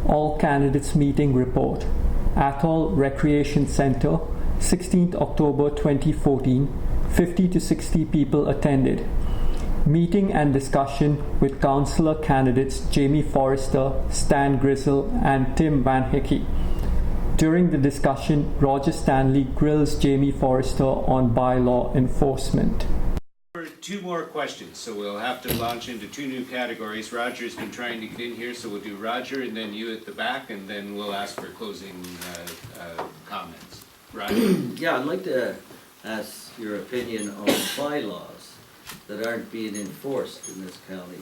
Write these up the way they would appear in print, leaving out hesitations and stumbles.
All candidates meeting report. Athol Recreation Center, 16th October 2014, 50 to 60 people attended. Meeting and discussion with councillor candidates Jamie Forrester, Stan Grizzle, and Tim Van Hickey. During the discussion, Roger Stanley grills Jamie Forrester on bylaw enforcement. Two more questions, so we'll have to launch into two new categories. Roger's been trying to get in here, so we'll do Roger and then you at the back, and then we'll ask for closing comments. Roger? Yeah, I'd like to ask your opinion on bylaws that aren't being enforced in this county.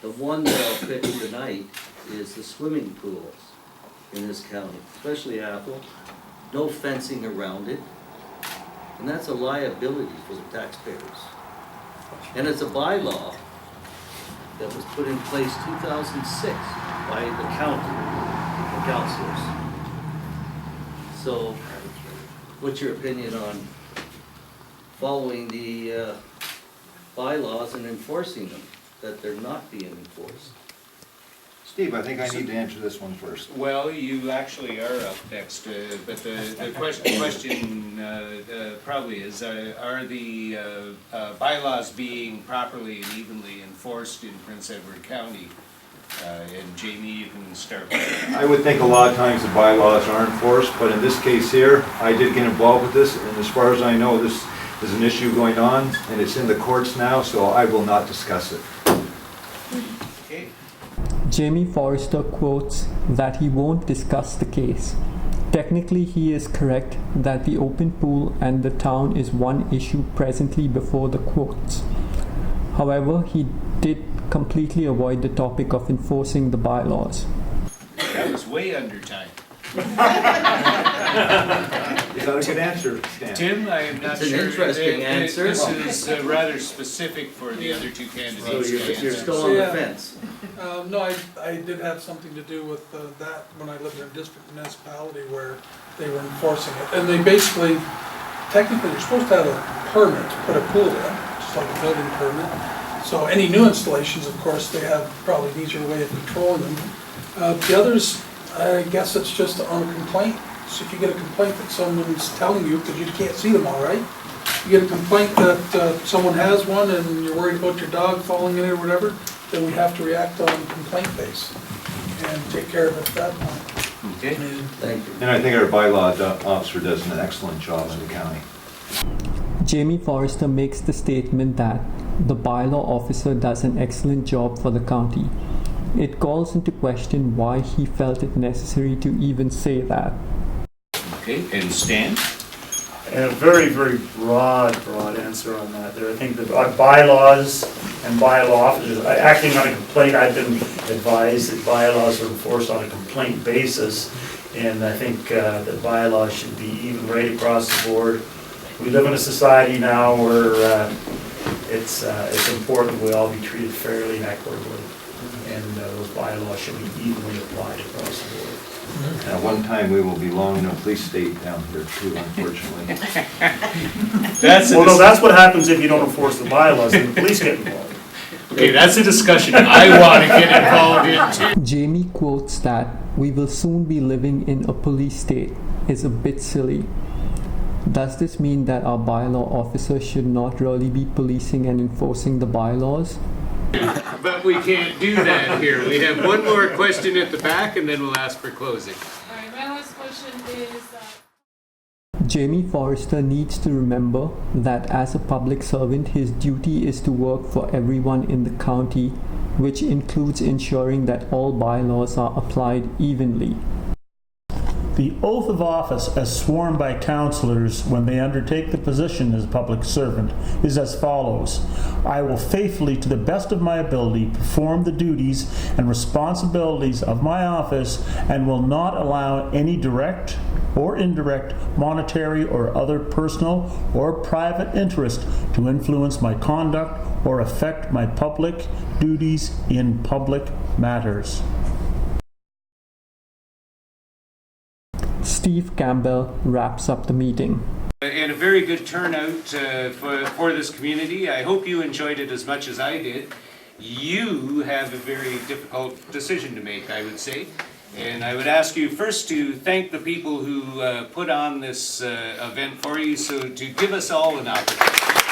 The one that I'll pick tonight is the swimming pools in this county, especially Athol. No fencing around it, and that's a liability for the taxpayers. And it's a bylaw that was put in place 2006 by the county, the councilors. So, what's your opinion on following the bylaws and enforcing them, that they're not being enforced? Steve, I think I need to answer this one first. Well, you actually are up next, but the question probably is, are the bylaws being properly and evenly enforced in Prince Edward County? And Jamie, you can start with that. I would think a lot of times the bylaws are enforced, but in this case here, I did get involved with this, and as far as I know, this is an issue going on, and it's in the courts now, so I will not discuss it. Okay. Jamie Forrester quotes that he won't discuss the case. Technically, he is correct that the open pool and the town is one issue presently before the courts. However, he did completely avoid the topic of enforcing the bylaws. That was way under time. Is that a good answer, Stan? Tim, I am not It's an sure. interesting answer. This is rather specific for the other two So candidates. you're still on the fence? No, I did have something to do with that when I lived in a district municipality where they were enforcing it. And they basically, technically, you're supposed to have a permit to put a pool in, just like a building permit. So any new installations, of course, they have probably an easier way of controlling them. The others, I guess it's just on a complaint. So if you get a complaint that someone's telling you, because you can't see them all right, you get a complaint that someone has one and you're worried about your dog falling in it or whatever, then we have to react on complaint base and take care of it at that point. Okay. Thank you. And I think our bylaw officer does an excellent job in the county. Jamie Forrester makes the statement that the bylaw officer does an excellent job for the county. It calls into question why he felt it necessary to even say that. Okay, and Stan? And a very, very broad answer on that there. I think the bylaws and bylaw officers, acting on a complaint, I've been advised that bylaws are enforced on a complaint basis, and I think that bylaws should be even right across the board. We live in a society now where it's important we all be treated fairly and equitably, and those bylaws should be evenly applied across the board. At one time, we will belong to a police state down here too, unfortunately. That's what happens if you don't enforce the bylaws and the police get involved. Okay, that's a discussion I want to get involved in too. Jamie quotes that "we will soon be living in a police state" is a bit silly. Does this mean that our bylaw officer should not really be policing and enforcing the bylaws? But we can't do that here. We have one more question at the back, and then we'll ask for closing. All right, my last question is... Jamie Forrester needs to remember that as a public servant, his duty is to work for everyone in the county, which includes ensuring that all bylaws are applied evenly. The oath of office as sworn by councillors when they undertake the position as a public servant is as follows. I will faithfully, to the best of my ability, perform the duties and responsibilities of my office and will not allow any direct or indirect monetary or other personal or private interest to influence my conduct or affect my public duties in public matters. Steve Campbell wraps up the meeting. And a very good turnout for this community. I hope you enjoyed it as much as I did. You have a very difficult decision to make, I would say. And I would ask you first to thank the people who put on this event for you, so to give us all an opportunity.